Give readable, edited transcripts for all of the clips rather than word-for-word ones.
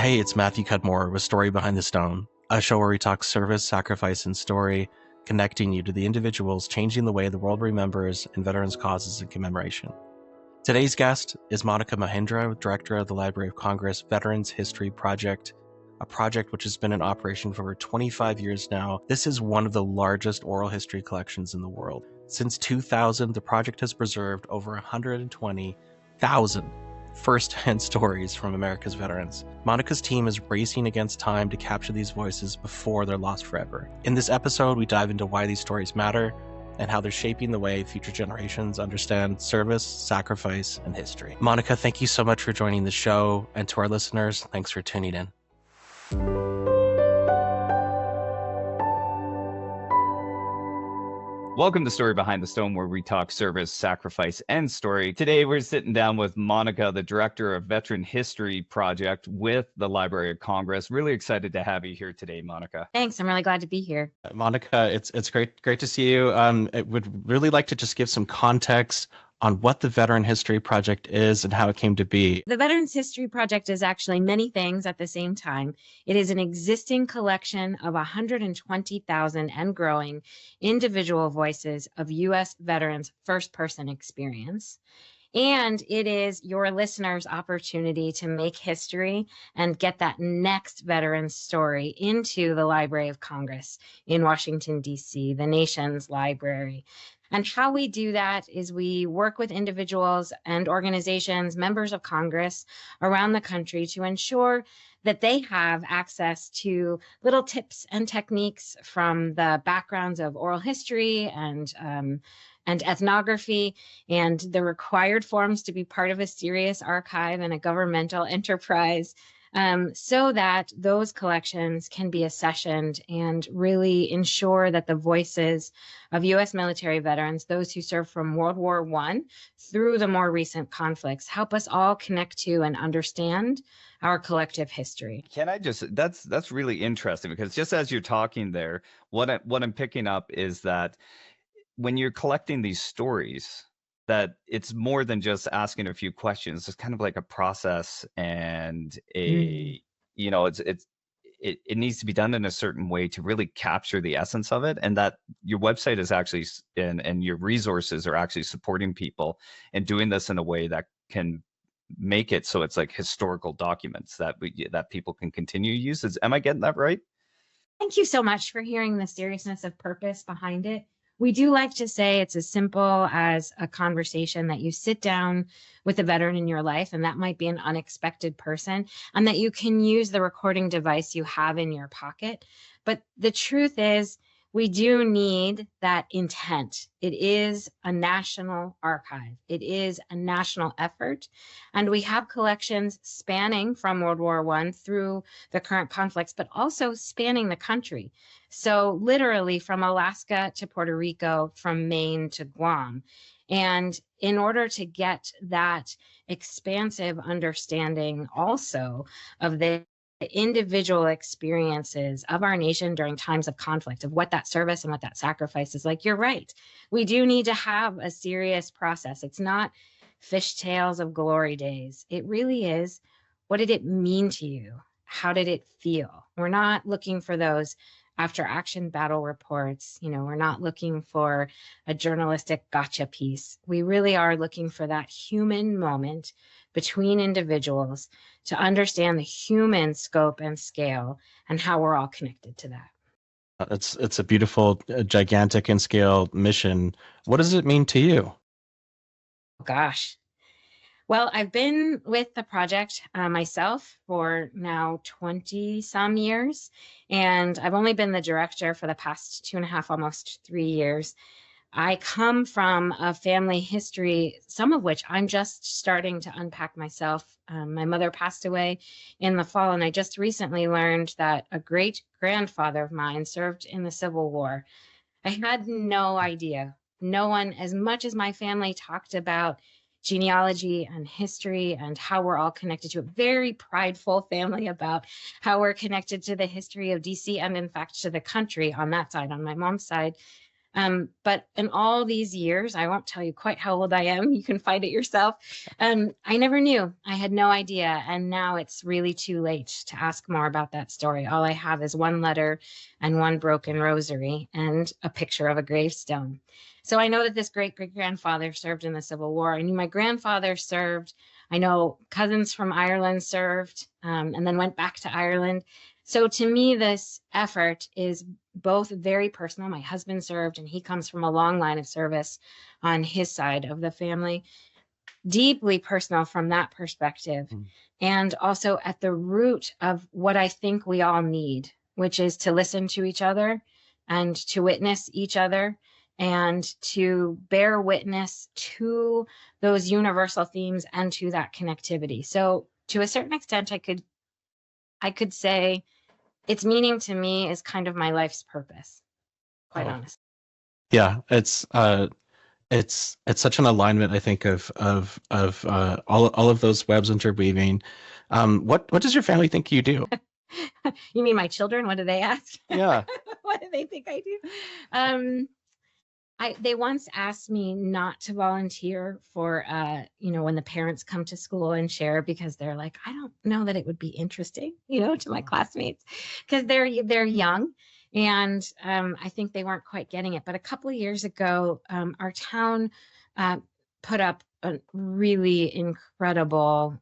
Hey, it's Matthew Cudmore with Story Behind the Stone, a show where we talk service, sacrifice, and story, connecting you to the individuals changing the way the world remembers and veterans' causes and commemoration. Today's guest is Monica Mohindra, Director of the Library of Congress Veterans History Project, a project which has been in operation for over 25 years now. This is one of the largest oral history collections in the world. Since 2000, the project has preserved over 120,000 first-hand stories from America's veterans. Monica's team is racing against time to capture these voices before they're lost forever. In this episode, we dive into why these stories matter and how they're shaping the way future generations understand service, sacrifice, and history. Monica, thank you so much for joining the show, and to our listeners, thanks for tuning in. Welcome to Story Behind the Stone, where we talk service, sacrifice, and story. Today, we're sitting down with Monica, the Director of Veteran History Project with the Library of Congress. Really excited to have you here today, Monica. Thanks. I'm really glad to be here. Monica, it's great to see you. I would really like to just give some context on what the Veteran History Project is and how it came to be. The Veterans History Project is actually many things at the same time. It is an existing collection of 120,000 and growing individual voices of U.S. veterans' first-person experience. And it is your listeners' opportunity to make history and get that next veteran story into the Library of Congress in Washington, D.C., the nation's library. And how we do that is we work with individuals and organizations, members of Congress around the country to ensure that they have access to little tips and techniques from the backgrounds of oral history and ethnography and the required forms to be part of a serious archive and a governmental enterprise, so that those collections can be accessioned and really ensure that the voices of U.S. military veterans, those who served from World War I through the more recent conflicts, help us all connect to and understand our collective history. Can I just, that's really interesting, because just as you're talking there, what I'm picking up is that when you're collecting these stories, that it's more than just asking a few questions. It's kind of like a process and it needs to be done in a certain way to really capture the essence of it. And that your website is actually, and your resources are actually supporting people and doing this in a way that can make it so it's like historical documents that people can continue to use. Am I getting that right? Thank you so much for hearing the seriousness of purpose behind it. We do like to say it's as simple as a conversation that you sit down with a veteran in your life, and that might be an unexpected person, and that you can use the recording device you have in your pocket. But the truth is, we do need that intent. It is a national archive. It is a national effort. And we have collections spanning from World War I through the current conflicts, but also spanning the country. So literally from Alaska to Puerto Rico, from Maine to Guam. And in order to get that expansive understanding also of the individual experiences of our nation during times of conflict, of what that service and what that sacrifice is like, you're right. We do need to have a serious process. It's not fishtails of glory days. It really is, what did it mean to you? How did it feel? We're not looking for those after action battle reports. We're not looking for a journalistic gotcha piece. We really are looking for that human moment between individuals to understand the human scope and scale and how we're all connected to that. It's a beautiful, gigantic in scale mission. What does it mean to you? Gosh. Well, I've been with the project myself for now 20 some years, and I've only been the director for the past 2.5, almost 3 years. I come from a family history, some of which I'm just starting to unpack myself. My mother passed away in the fall, and I just recently learned that a great grandfather of mine served in the Civil War. I had no idea. No one, as much as my family talked about genealogy and history and how we're all connected to a very prideful family about how we're connected to the history of DC and in fact to the country on that side, on my mom's side. But in all these years, I won't tell you quite how old I am. You can find it yourself. I never knew. I had no idea. And now it's really too late to ask more about that story. All I have is one letter and one broken rosary and a picture of a gravestone. So I know that this great-great-grandfather served in the Civil War. I knew my grandfather served. I know cousins from Ireland served, and then went back to Ireland. So to me, this effort is both very personal. My husband served, and he comes from a long line of service on his side of the family. Deeply personal from that perspective. And also at the root of what I think we all need, which is to listen to each other and to witness each other and to bear witness to those universal themes and to that connectivity. So to a certain extent, I could say its meaning to me is kind of my life's purpose, quite honestly. Yeah, it's such an alignment, I think, of all of those webs interweaving. What does your family think you do? You mean my children? What do they ask? Yeah. What do they think I do? They once asked me not to volunteer for, when the parents come to school and share, because they're like, I don't know that it would be interesting, to my classmates, because they're young. And I think they weren't quite getting it. But a couple of years ago, our town put up a really incredible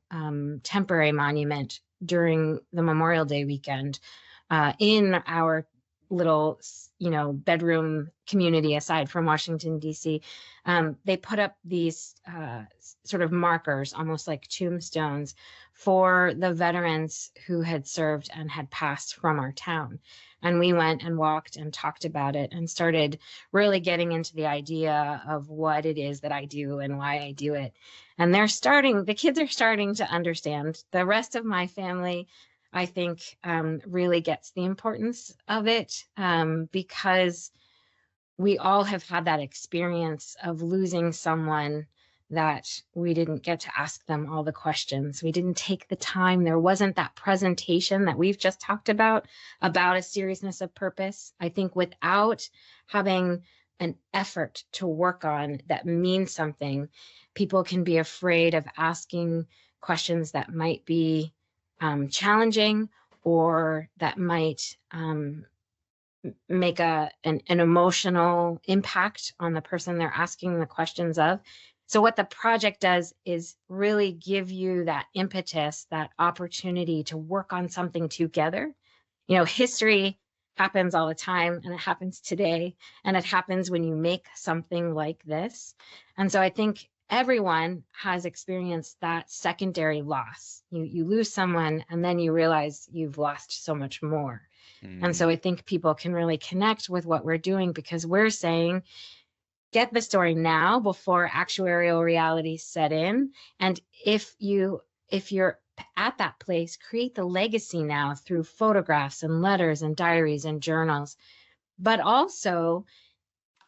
temporary monument during the Memorial Day weekend in our little, bedroom community aside from Washington, D.C. They put up these sort of markers, almost like tombstones, for the veterans who had served and had passed from our town. And we went and walked and talked about it and started really getting into the idea of what it is that I do and why I do it. And the kids are starting to understand. The rest of my family, I think, really gets the importance of it, because we all have had that experience of losing someone that we didn't get to ask them all the questions. We didn't take the time. There wasn't that presentation that we've just talked about a seriousness of purpose. I think without having an effort to work on that means something, people can be afraid of asking questions that might be challenging, or that might make an emotional impact on the person they're asking the questions of. So what the project does is really give you that impetus, that opportunity to work on something together. History happens all the time, and it happens today, and it happens when you make something like this. And so I think everyone has experienced that secondary loss. You lose someone, and then you realize you've lost so much more. And so I think people can really connect with what we're doing, because we're saying, get the story now before actuarial reality set in. And if you're at that place, create the legacy now through photographs and letters and diaries and journals. But also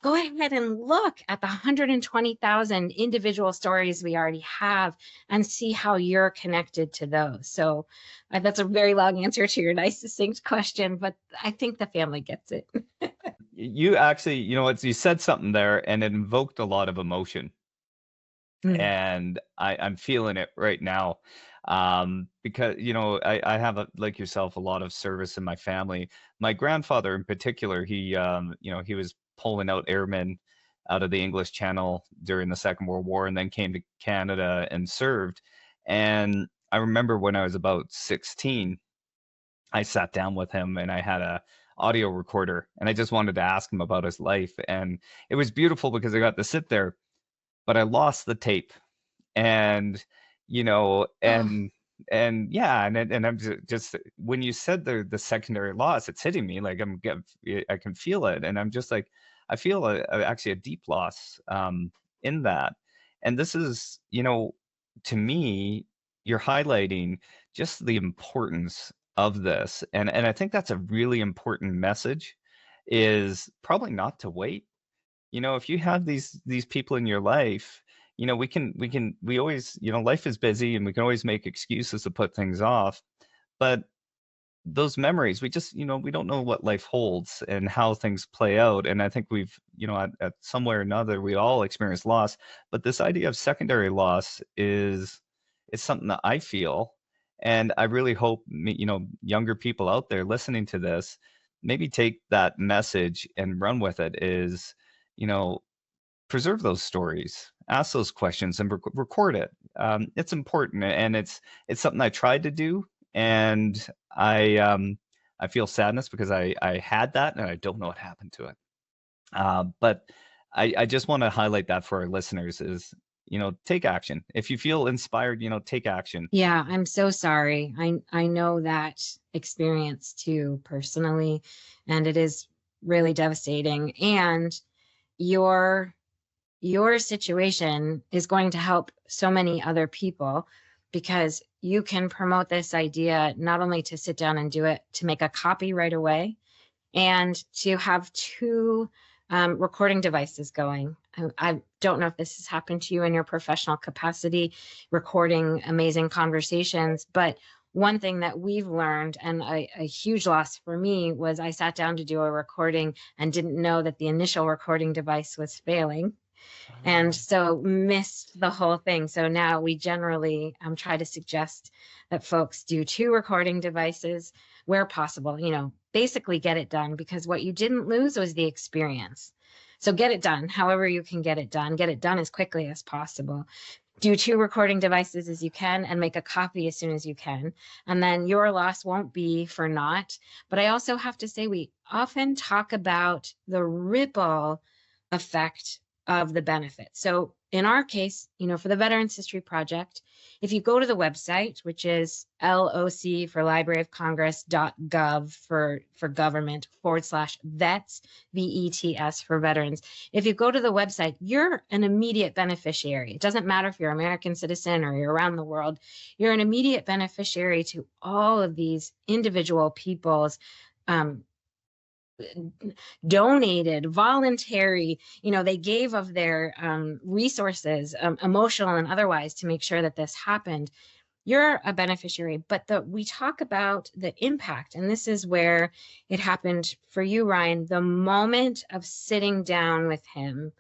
go ahead and look at the 120,000 individual stories we already have and see how you're connected to those. So that's a very long answer to your nice, succinct question, but I think the family gets it. You actually, you said something there and it invoked a lot of emotion. And I'm feeling it right now. Because, I have, like yourself, a lot of service in my family. My grandfather in particular, he was pulling out airmen out of the English Channel during the Second World War, and then came to Canada and served. And I remember when I was about 16, I sat down with him and I had a audio recorder, and I just wanted to ask him about his life. And it was beautiful because I got to sit there, but I lost the tape. And, and yeah, and I'm just when you said the secondary loss, it's hitting me like I can feel it, and I'm just like, I feel actually a deep loss in that. And this is, to me, you're highlighting just the importance of this, and I think that's a really important message, is probably not to wait. If you have these people in your life, we always, life is busy and we can always make excuses to put things off. But those memories, we just, we don't know what life holds and how things play out. And I think we've, at some way or another, we all experience loss. But this idea of secondary loss is something that I feel, and I really hope, younger people out there listening to this, maybe take that message and run with it. Is, you know, preserve those stories, ask those questions, and record it. It's important, and it's something I tried to do, and I feel sadness because I had that and I don't know what happened to it. But I just want to highlight that for our listeners is, take action. If you feel inspired, take action. Yeah, I'm so sorry. I know that experience too personally, and it is really devastating. And your your situation is going to help so many other people because you can promote this idea not only to sit down and do it, to make a copy right away, and to have two recording devices going. I don't know if this has happened to you in your professional capacity, recording amazing conversations, but one thing that we've learned, and a huge loss for me, was I sat down to do a recording and didn't know that the initial recording device was failing, and so missed the whole thing. So now we generally try to suggest that folks do two recording devices where possible, basically get it done, because what you didn't lose was the experience. So get it done however you can get it done as quickly as possible. Do two recording devices as you can and make a copy as soon as you can. And then your loss won't be for naught. But I also have to say, we often talk about the ripple effect of the benefit. So in our case, for the Veterans History Project, if you go to the website, which is LOC for Library of Congress.gov for government /vets, VETS for veterans. If you go to the website, you're an immediate beneficiary. It doesn't matter if you're an American citizen or you're around the world, you're an immediate beneficiary to all of these individual people's donated, voluntary, they gave of their resources, emotional and otherwise, to make sure that this happened. You're a beneficiary, but we talk about the impact, and this is where it happened for you, Ryan. The moment of sitting down with him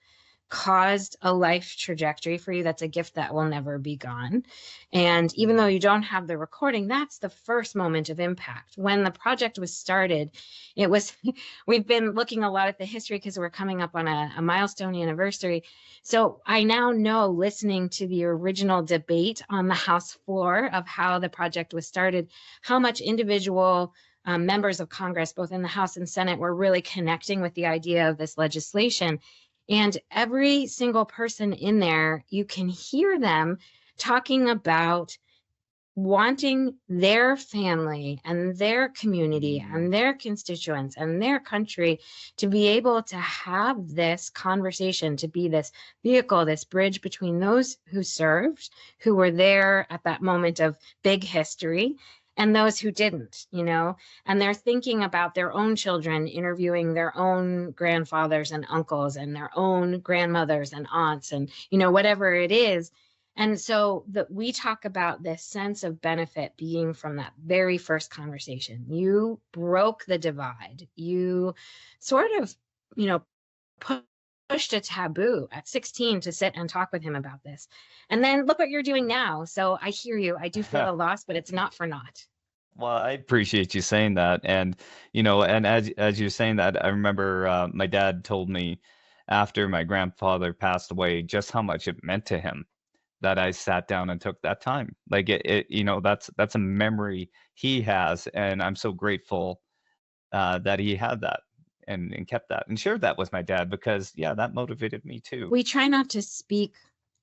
caused a life trajectory for you that's a gift that will never be gone. And even though you don't have the recording, that's the first moment of impact. When the project was started, it was, we've been looking a lot at the history because we're coming up on a milestone anniversary. So I now know, listening to the original debate on the House floor of how the project was started, how much individual members of Congress, both in the House and Senate, were really connecting with the idea of this legislation. And every single person in there, you can hear them talking about wanting their family and their community and their constituents and their country to be able to have this conversation, to be this vehicle, this bridge between those who served, who were there at that moment of big history, and those who didn't, and they're thinking about their own children, interviewing their own grandfathers and uncles and their own grandmothers and aunts and, whatever it is. And so we talk about this sense of benefit being from that very first conversation. You broke the divide. You sort of, pushed a taboo at 16 to sit and talk with him about this. And then look what you're doing now. So I hear you. I do feel a loss, but it's not for naught. Well, I appreciate you saying that. And, and as you're saying that, I remember my dad told me after my grandfather passed away just how much it meant to him that I sat down and took that time. Like that's a memory he has. And I'm so grateful that he had that and kept that and shared that with my dad, because that motivated me too. We try not to speak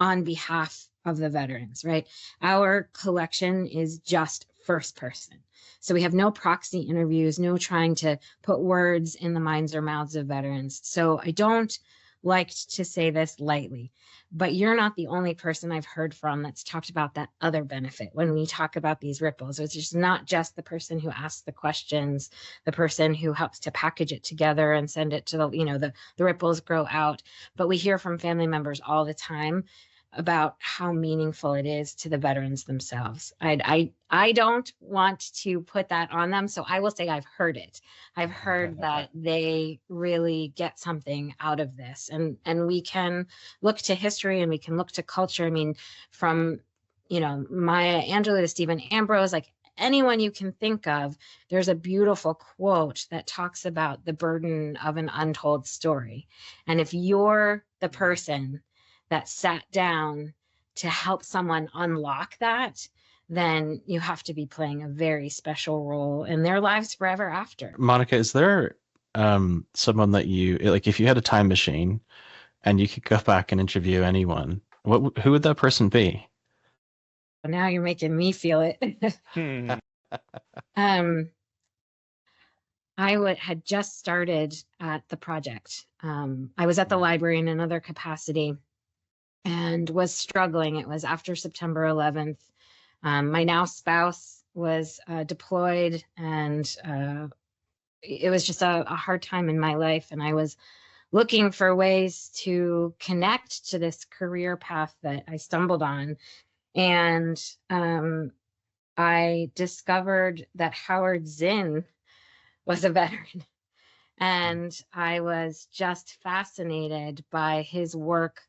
on behalf of the veterans, right? Our collection is just first person. So we have no proxy interviews, no trying to put words in the minds or mouths of veterans. So I don't like to say this lightly, but you're not the only person I've heard from that's talked about that other benefit when we talk about these ripples. It's just not just the person who asks the questions, the person who helps to package it together and send it to the ripples grow out. But we hear from family members all the time about how meaningful it is to the veterans themselves. I don't want to put that on them, so I will say I've heard it. I've heard that they really get something out of this, and we can look to history and we can look to culture. I mean, from Maya Angelou to Stephen Ambrose, like anyone you can think of, there's a beautiful quote that talks about the burden of an untold story. And if you're the person that sat down to help someone unlock that, then you have to be playing a very special role in their lives forever after. Monica, is there someone that you like, if you had a time machine and you could go back and interview anyone, who would that person be? Now you're making me feel it. I had just started at the project. I was at the library in another capacity and was struggling. It was after September 11th. My now spouse was deployed, and it was just a hard time in my life. And I was looking for ways to connect to this career path that I stumbled on. And I discovered that Howard Zinn was a veteran. And I was just fascinated by his work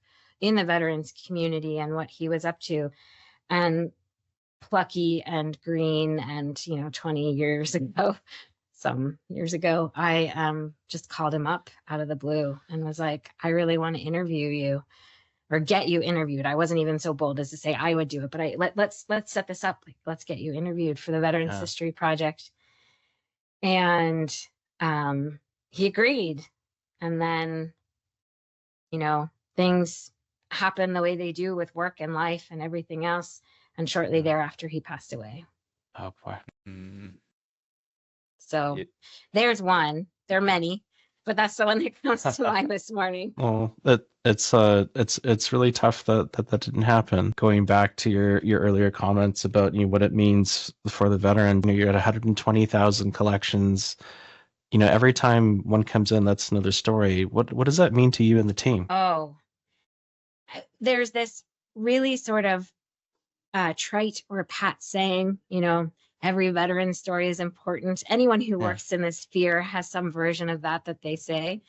in the veterans community and what he was up to. And plucky and green and, 20 years ago, some years ago, I just called him up out of the blue and was like, I really want to interview you or get you interviewed. I wasn't even so bold as to say I would do it, but let's set this up. Like, let's get you interviewed for the Veterans History Project. And he agreed. And then, things happen the way they do with work and life and everything else. And shortly thereafter, he passed away. Oh boy. So there's one. There are many, but that's the one that comes to mind this morning. Well, it's really tough that didn't happen. Going back to your earlier comments about what it means for the veteran, you're at 120,000 collections. Every time one comes in, that's another story. What does that mean to you and the team? Oh, there's this really sort of trite or pat saying, every veteran story is important. Anyone who works in this sphere has some version of that they say.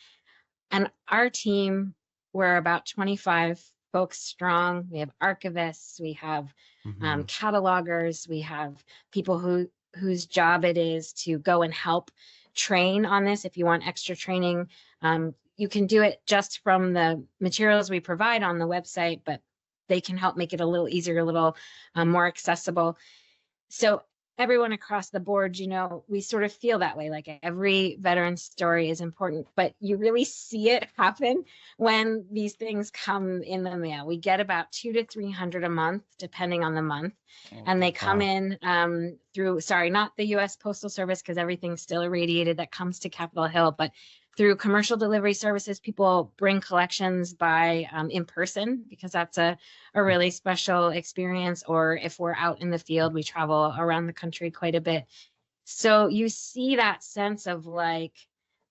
And our team, we're about 25 folks strong. We have archivists, we have catalogers, we have people whose job it is to go and help train on this. If you want extra training, you can do it just from the materials we provide on the website, but they can help make it a little easier, a little more accessible. So everyone across the board, we sort of feel that way, like every veteran story is important, but you really see it happen when these things come in the mail. We get about 200 to 300 a month, depending on the month. And they come in through, not the U.S. Postal Service, because everything's still irradiated that comes to Capitol Hill, but through commercial delivery services. People bring collections by in person, because that's a really special experience. Or if we're out in the field, we travel around the country quite a bit. So you see that sense of like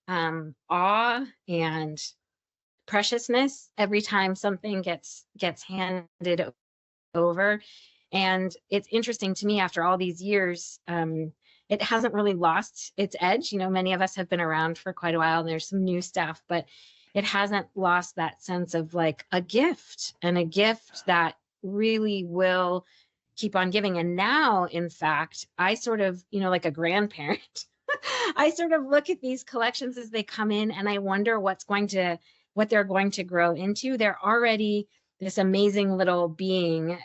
awe and preciousness every time something gets handed over. And it's interesting to me, after all these years, it hasn't really lost its edge. Many of us have been around for quite a while, and there's some new stuff, but it hasn't lost that sense of like a gift, and a gift that really will keep on giving. And now, in fact, I sort of, like a grandparent, I sort of look at these collections as they come in, and I wonder what they're going to grow into. They're already this amazing little being,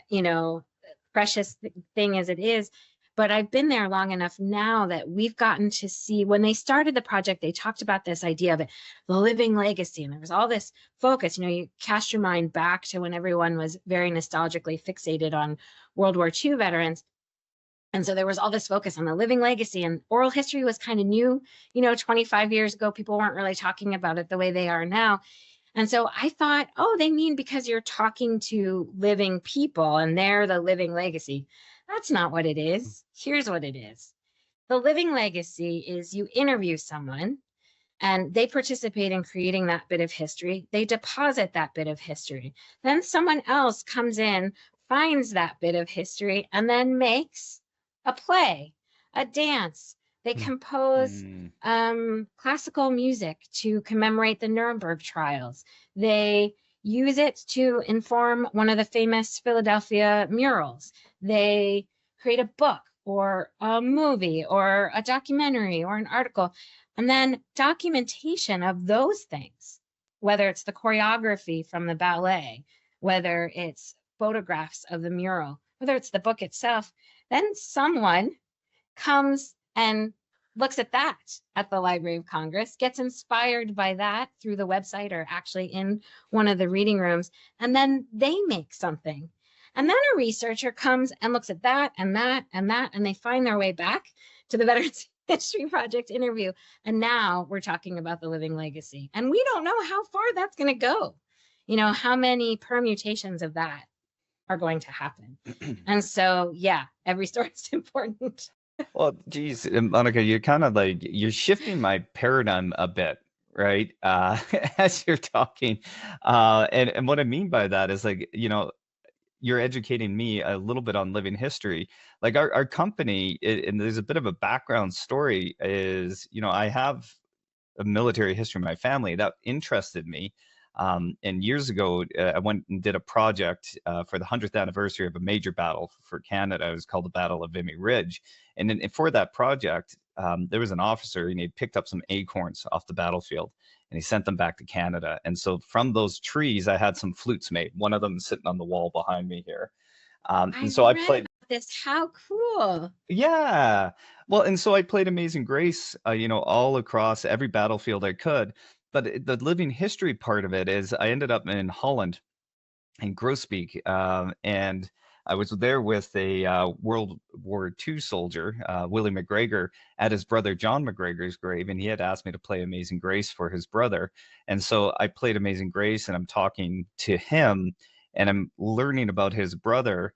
precious thing as it is. But I've been there long enough now that we've gotten to see, when they started the project, they talked about this idea of it, the living legacy. And there was all this focus, you cast your mind back to when everyone was very nostalgically fixated on World War II veterans. And so there was all this focus on the living legacy, and oral history was kind of new. 25 years ago, people weren't really talking about it the way they are now. And so I thought, they mean because you're talking to living people and they're the living legacy. That's not what it is. Here's what it is. The living legacy is you interview someone, and they participate in creating that bit of history. They deposit that bit of history. Then someone else comes in, finds that bit of history, and then makes a play, a dance. They compose classical music to commemorate the Nuremberg trials. They use it to inform one of the famous Philadelphia murals. They create a book or a movie or a documentary or an article. And then documentation of those things, whether it's the choreography from the ballet, whether it's photographs of the mural, whether it's the book itself, then someone comes and looks at that at the Library of Congress, gets inspired by that through the website or actually in one of the reading rooms, and then they make something. And then a researcher comes and looks at that and that and that, and they find their way back to the Veterans History Project interview. And now we're talking about the living legacy. And we don't know how far that's going to go. You know, how many permutations of that are going to happen. And so, yeah, every story is important. Well, geez, Monica, you're kind of like, you're shifting my paradigm a bit, right? As you're talking. And what I mean by that is like, you know, you're educating me a little bit on living history. Like our company, and there's a bit of a background story is, you know, I have a military history in my family that interested me. And years ago, I went and did a project for the 100th anniversary of a major battle for Canada. It was called the Battle of Vimy Ridge. And for that project, there was an officer and he picked up some acorns off the battlefield and he sent them back to Canada. And so from those trees, I had some flutes made. One of them sitting on the wall behind me here. And so I played this. How cool. Yeah. Well, and so I played Amazing Grace, you know, all across every battlefield I could. But the living history part of it is I ended up in Holland, in Grosbeek, and I was there with a World War II soldier, Willie McGregor, at his brother John McGregor's grave, and he had asked me to play Amazing Grace for his brother. And so I played Amazing Grace, and I'm talking to him, and I'm learning about his brother.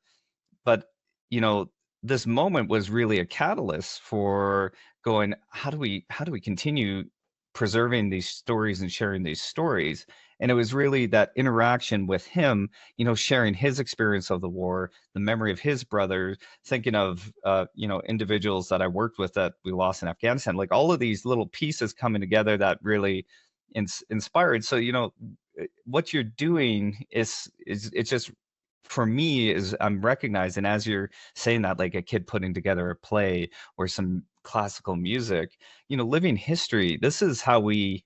But, you know, this moment was really a catalyst for going, how do we continue preserving these stories and sharing these stories? And it was really that interaction with him, you know, sharing his experience of the war, the memory of his brother, thinking of, you know, individuals that I worked with that we lost in Afghanistan, like all of these little pieces coming together that really inspired. So, you know, what you're doing is it's just, for me, is I'm recognizing as you're saying that, like a kid putting together a play or some classical music, you know, living history, this is how we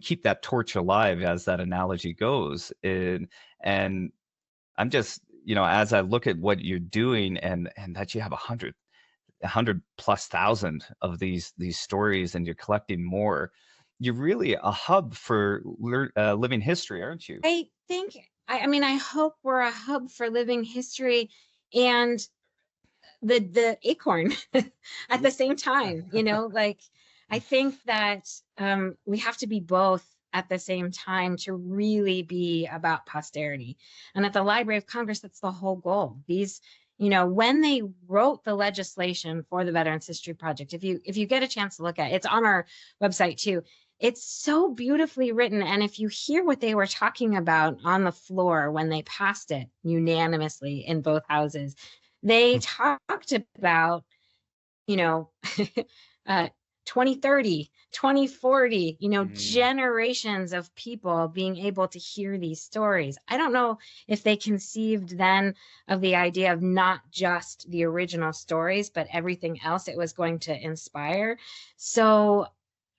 keep that torch alive, as that analogy goes. And I'm just, you know, as I look at what you're doing and that you have 100 plus thousand of these stories and you're collecting more, you're really a hub for living history, aren't you? I think, I mean, I hope we're a hub for living history and the acorn at the same time, you know, like I think that we have to be both at the same time to really be about posterity. And at the Library of Congress, that's the whole goal. These, you know, when they wrote the legislation for the Veterans History Project, if you get a chance to look at it, it's on our website too. It's so beautifully written. And if you hear what they were talking about on the floor when they passed it unanimously in both houses, they talked about, you know, 2030, 2040, you know, generations of people being able to hear these stories. I don't know if they conceived then of the idea of not just the original stories, but everything else it was going to inspire. So,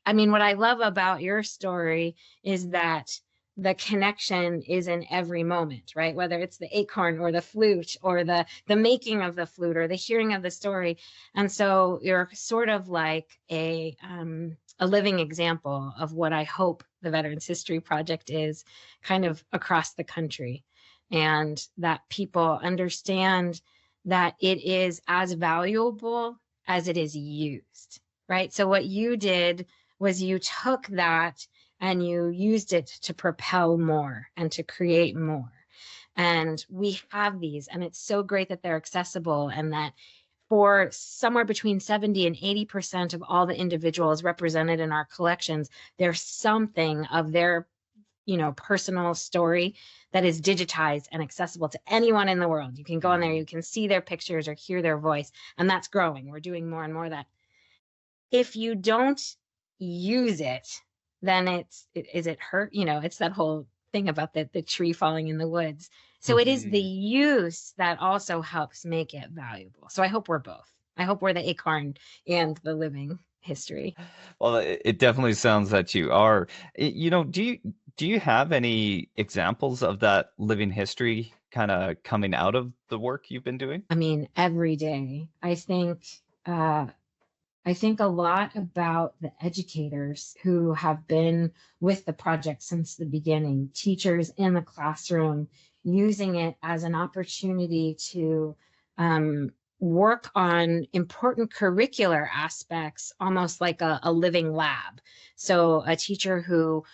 I mean, what I love about your story is that the connection is in every moment, right? Whether it's the acorn or the flute or the making of the flute or the hearing of the story. And so you're sort of like a living example of what I hope the Veterans History Project is kind of across the country, and that people understand that it is as valuable as it is used, right? So what you did was you took that and you used it to propel more and to create more. And we have these, and it's so great that they're accessible and that for somewhere between 70 and 80% of all the individuals represented in our collections, there's something of their, personal story that is digitized and accessible to anyone in the world. You can go in there, you can see their pictures or hear their voice, and that's growing. We're doing more and more of that. If you don't use it, then is it hurt? It's that whole thing about the tree falling in the woods. So it is the use that also helps make it valuable. So I hope we're both. I hope we're the acorn and the living history. Well, it definitely sounds that you are. Do you have any examples of that living history kind of coming out of the work you've been doing? I mean, every day. I think a lot about the educators who have been with the project since the beginning, teachers in the classroom, using it as an opportunity to work on important curricular aspects, almost like a living lab. So a teacher who,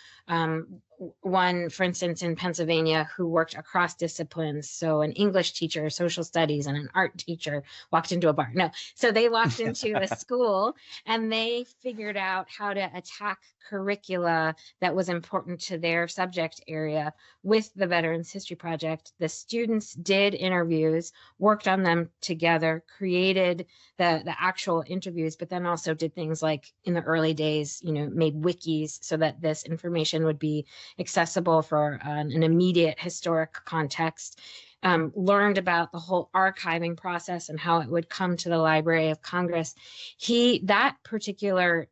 one, for instance, in Pennsylvania, who worked across disciplines. So an English teacher, social studies, and an art teacher walked into a bar. No, so they walked into a school and they figured out how to attack curricula that was important to their subject area with the Veterans History Project. The students did interviews, worked on them together, created the actual interviews, but then also did things like in the early days, made wikis so that this information would be accessible for an immediate historic context. Learned about the whole archiving process and how it would come to the Library of Congress. That particular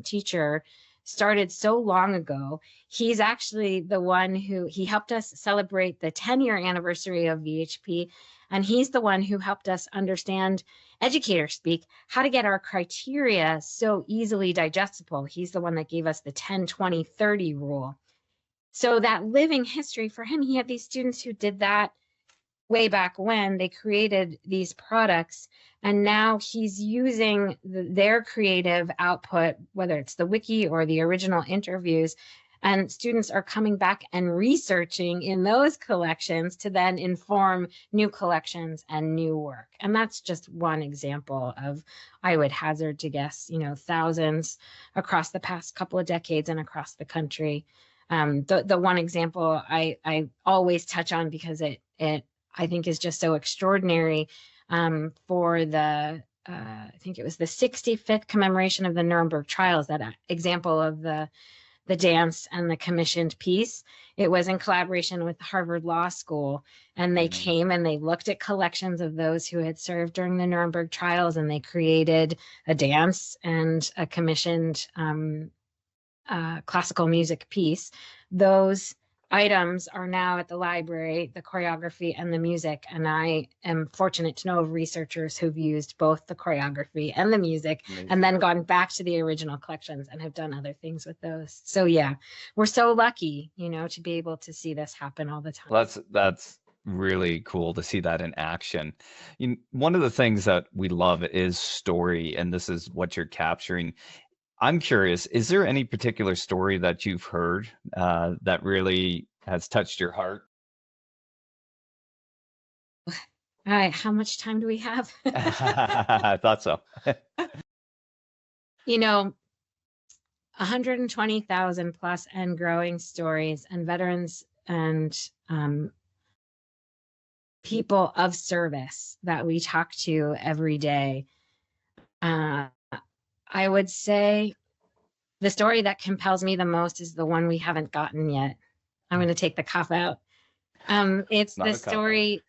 teacher started so long ago. He's actually the one he helped us celebrate the 10-year anniversary of VHP. And he's the one who helped us understand, educator speak, how to get our criteria so easily digestible. He's the one that gave us the 10, 20, 30 rule. So that living history for him, he had these students who did that way back when they created these products, and now he's using their creative output, whether it's the wiki or the original interviews, and students are coming back and researching in those collections to then inform new collections and new work. And that's just one example of, I would hazard to guess, thousands across the past couple of decades and across the country. The one example I always touch on because it I think is just so extraordinary, for the I think it was the 65th commemoration of the Nuremberg trials, that example of the dance and the commissioned piece. It was in collaboration with Harvard Law School, and they came and they looked at collections of those who had served during the Nuremberg trials, and they created a dance and a commissioned classical music piece. Those items are now at the library, the choreography and the music. And I am fortunate to know of researchers who've used both the choreography and the music. Amazing. And then gone back to the original collections and have done other things with those. So yeah, we're so lucky, to be able to see this happen all the time. Well, that's really cool to see that in action. One of the things that we love is story, and this is what you're capturing. I'm curious, is there any particular story that you've heard that really has touched your heart? How much time do we have? I thought so. 120,000 plus and growing stories, and veterans and people of service that we talk to every day. I would say the story that compels me the most is the one we haven't gotten yet. I'm going to take the cop out. It's the story.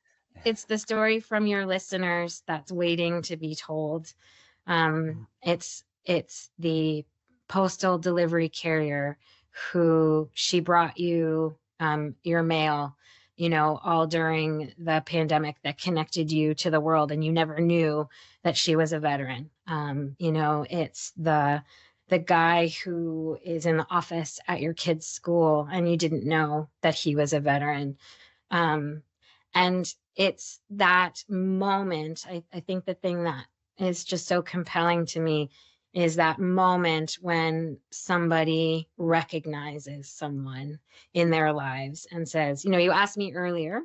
It's the story from your listeners that's waiting to be told. It's the postal delivery carrier who she brought you your mail, all during the pandemic, that connected you to the world, and you never knew that she was a veteran. It's the guy who is in the office at your kid's school and you didn't know that he was a veteran. And it's that moment. I think the thing that is just so compelling to me is that moment when somebody recognizes someone in their lives and says, you asked me earlier,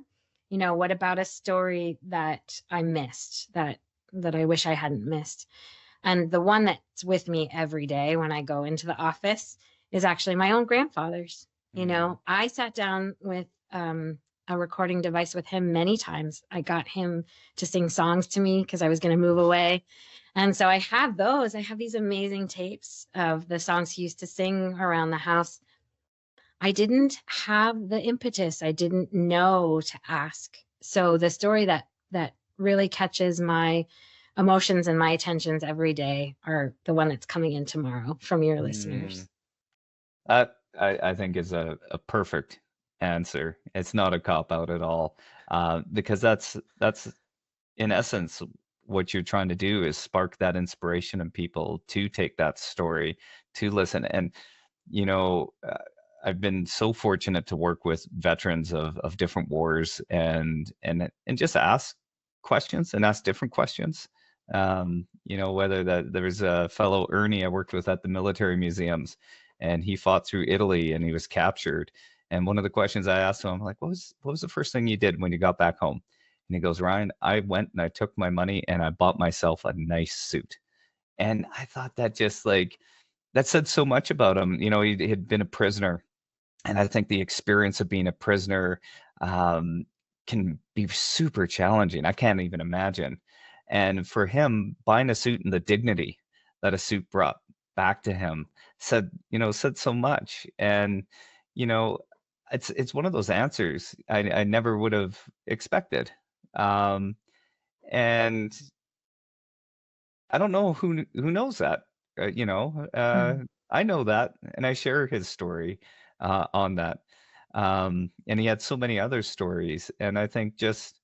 what about a story that I missed, that that I wish I hadn't missed. And the one that's with me every day when I go into the office is actually my own grandfather's. You know, I sat down with a recording device with him many times. I got him to sing songs to me because I was going to move away. And so I have those. I have these amazing tapes of the songs he used to sing around the house. I didn't have the impetus. I didn't know to ask. So the story that really catches my emotions and my attentions every day are the one that's coming in tomorrow from your listeners. That I think is a perfect answer. It's not a cop out at all, because that's in essence what you're trying to do is spark that inspiration in people to take that story, to listen. And you know, I've been so fortunate to work with veterans of different wars and just ask questions and ask different questions. You know, whether that there was a fellow Ernie I worked with at the military museums, and he fought through Italy and he was captured. And one of the questions I asked him, I'm like, what was the first thing you did when you got back home? And he goes, Ryan, I went and I took my money and I bought myself a nice suit. And I thought that just like that said so much about him. You know, he had been a prisoner, and I think the experience of being a prisoner can be super challenging. I can't even imagine. And for him, buying a suit and the dignity that a suit brought back to him said so much. And you know, it's one of those answers I never would have expected. Um, and I don't know who knows that. Mm. I know that, and I share his story on that. And he had so many other stories, and I think just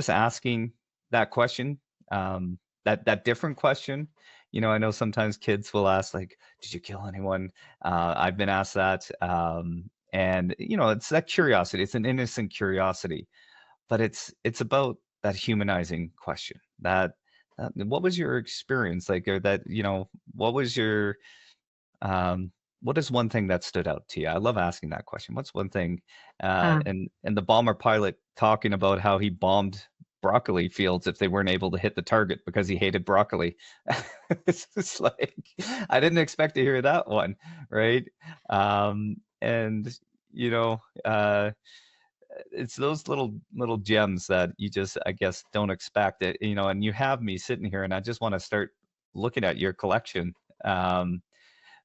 asking that question, that different question. You know, I know sometimes kids will ask like, "Did you kill anyone?" I've been asked that, and you know, it's that curiosity. It's an innocent curiosity, but it's about that humanizing question. What was your experience like, or that what was your what is one thing that stood out to you? I love asking that question. What's one thing? Ah, And the bomber pilot talking about how he bombed broccoli fields if they weren't able to hit the target because he hated broccoli. It's just like I didn't expect to hear that one, right? And you know, it's those little gems that you just, I guess, don't expect it. And you have me sitting here, and I just want to start looking at your collection.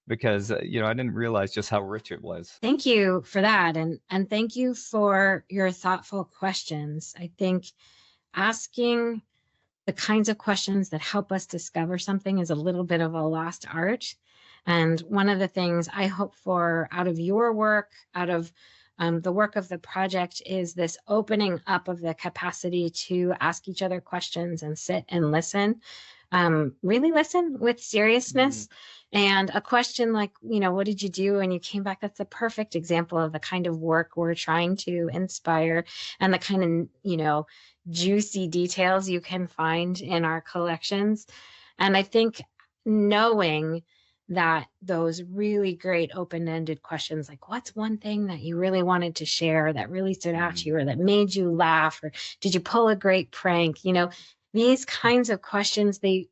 Because I didn't realize just how rich it was. thank you for that. And thank you for your thoughtful questions. I think asking the kinds of questions that help us discover something is a little bit of a lost art. And one of the things I hope for out of your work, out of the work of the project, is this opening up of the capacity to ask each other questions and sit and listen, really listen with seriousness. And a question like, what did you do? And you came back. That's a perfect example of the kind of work we're trying to inspire and the kind of, juicy details you can find in our collections. And I think knowing that those really great open-ended questions, like what's one thing that you really wanted to share that really stood out to you, or that made you laugh, or did you pull a great prank? These kinds of questions, they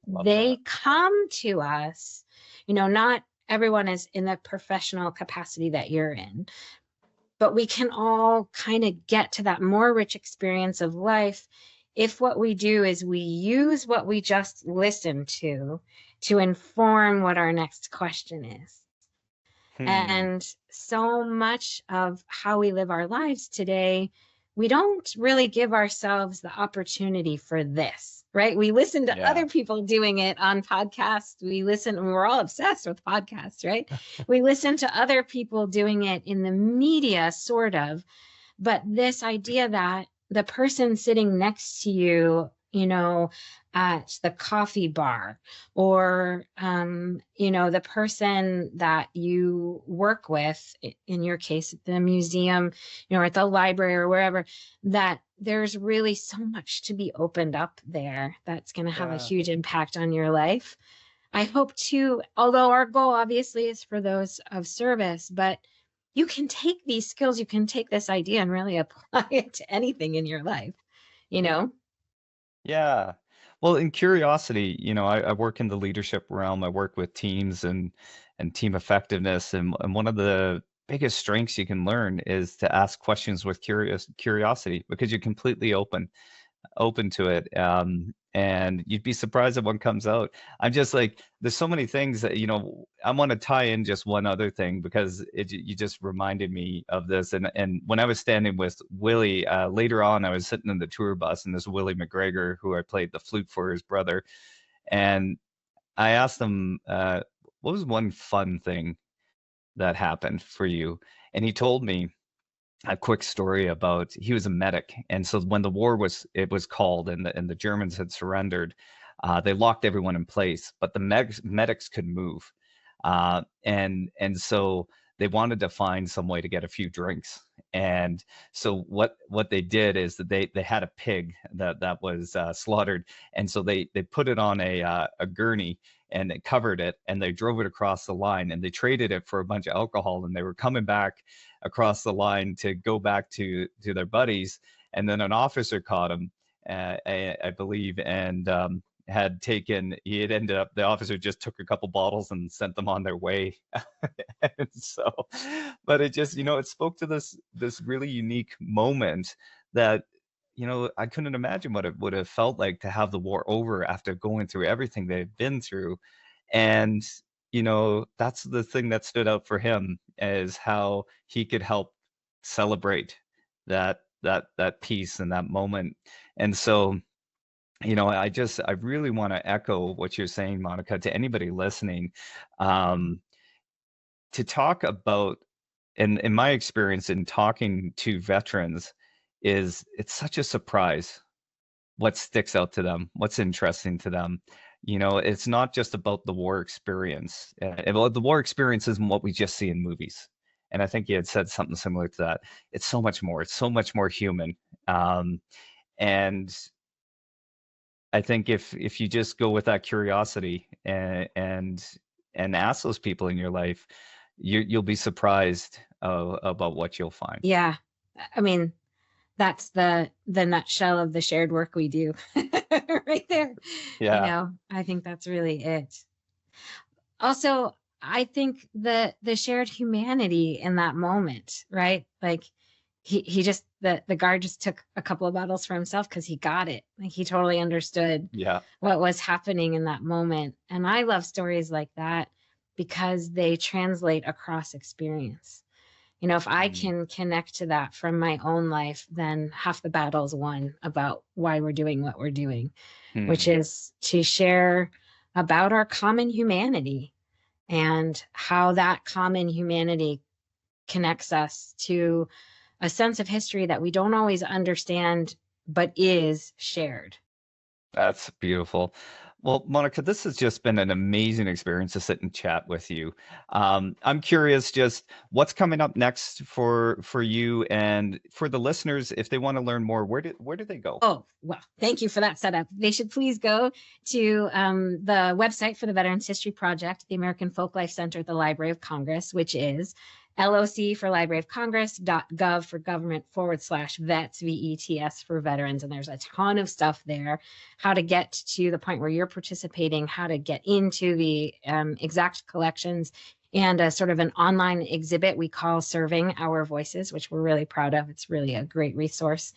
come to us. Not everyone is in the professional capacity that you're in, but we can all kind of get to that more rich experience of life if what we do is we use what we just listened to inform what our next question is. And so much of how we live our lives today, we don't really give ourselves the opportunity for this, right? We listen to other people doing it on podcasts. And we're all obsessed with podcasts, right? We listen to other people doing it in the media, sort of. But this idea that the person sitting next to you, at the coffee bar, or, the person that you work with, in your case, at the museum, or at the library or wherever, that there's really so much to be opened up there that's going to have a huge impact on your life. I hope to, although our goal obviously is for those of service, but you can take these skills, you can take this idea and really apply it to anything in your life, Yeah. Well, in curiosity, I work in the leadership realm. I work with teams and team effectiveness, and one of the biggest strengths you can learn is to ask questions with curiosity, because you're completely open to it. And you'd be surprised if one comes out. I'm just like, there's so many things that, I want to tie in just one other thing, because you just reminded me of this. And when I was standing with Willie, later on, I was sitting in the tour bus, and this Willie McGregor, who I played the flute for, his brother. And I asked him, what was one fun thing that happened for you? And he told me a quick story about, he was a medic, and so when the war was called, and the Germans had surrendered, they locked everyone in place, but the medics could move, and so they wanted to find some way to get a few drinks. And so what they did is that they had a pig that was slaughtered, and so they put it on a gurney, and they covered it, and they drove it across the line, and they traded it for a bunch of alcohol, and they were coming back across the line to go back to their buddies. And then an officer caught him, I believe, and the officer just took a couple bottles and sent them on their way. And so, but it just, it spoke to this really unique moment that, I couldn't imagine what it would have felt like to have the war over after going through everything they've been through. And that's the thing that stood out for him, is how he could help celebrate that peace and that moment. And so, I really want to echo what you're saying, Monica, to anybody listening, to talk about, and in my experience in talking to veterans, is it's such a surprise what sticks out to them, what's interesting to them. It's not just about the war experience. Well, the war experience isn't what we just see in movies. And I think you had said something similar to that. It's so much more. It's so much more human. And I think if you just go with that curiosity, and ask those people in your life, you'll be surprised about what you'll find. Yeah. I mean, that's the nutshell of the shared work we do right there. Yeah. I think that's really it. Also, I think the shared humanity in that moment, right? Like he just, the guard just took a couple of bottles for himself because he got it. Like he totally understood Yeah. what was happening in that moment. And I love stories like that because they translate across experience. If I can connect to that from my own life, then half the battle's won about why we're doing what we're doing, which is to share about our common humanity and how that common humanity connects us to a sense of history that we don't always understand, but is shared. That's beautiful. Well, Monica, this has just been an amazing experience to sit and chat with you. I'm curious, just what's coming up next for you, and for the listeners, if they want to learn more, where do they go? Oh, well, thank you for that setup. They should please go to the website for the Veterans History Project, the American Folklife Center at the Library of Congress, which is LOC for Library of Congress.gov for government /vets, VETS for veterans. And there's a ton of stuff there, how to get to the point where you're participating, how to get into the exact collections, and a sort of an online exhibit we call Serving Our Voices, which we're really proud of. It's really a great resource.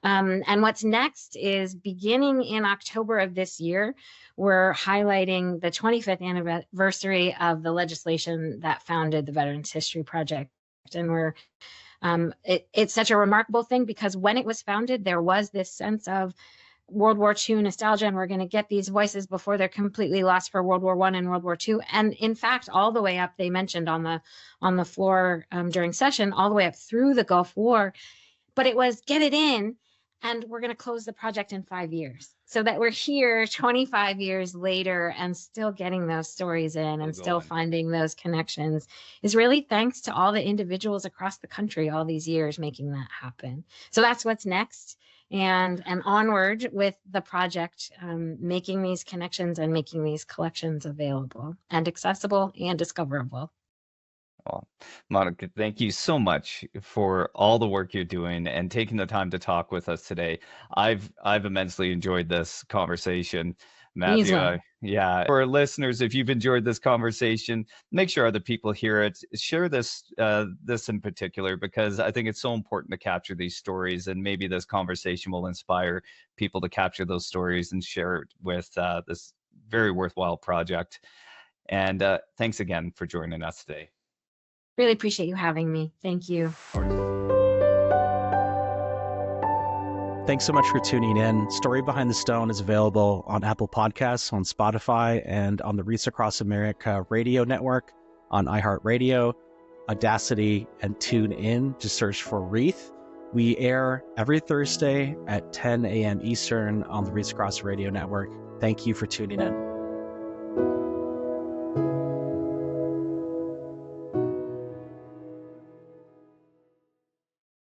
And what's next is, beginning in October of this year, we're highlighting the 25th anniversary of the legislation that founded the Veterans History Project. And it's such a remarkable thing because when it was founded, there was this sense of World War II nostalgia, and we're going to get these voices before they're completely lost for World War I and World War II. And in fact, all the way up, they mentioned on the floor during session, all the way up through the Gulf War. But it was get it in, and we're going to close the project in 5 years, so that we're here 25 years later and still getting those stories in and still finding those connections, is really thanks to all the individuals across the country all these years making that happen. So that's what's next, and onward with the project, making these connections and making these collections available and accessible and discoverable. Well, Monica, thank you so much for all the work you're doing and taking the time to talk with us today. I've immensely enjoyed this conversation, Me as Matthew. well. Yeah, for our listeners, if you've enjoyed this conversation, make sure other people hear it. Share this in particular, because I think it's so important to capture these stories, and maybe this conversation will inspire people to capture those stories and share it with this very worthwhile project. And thanks again for joining us today. Really appreciate you having me. Thank you. Thanks so much for tuning in. Story Behind the Stone is available on Apple Podcasts, on Spotify, and on the Reach Across America radio network, on iHeartRadio, Audacity, and TuneIn. Just search for Wreath. We air every Thursday at 10 a.m. Eastern on the Reach Across Radio Network. Thank you for tuning in.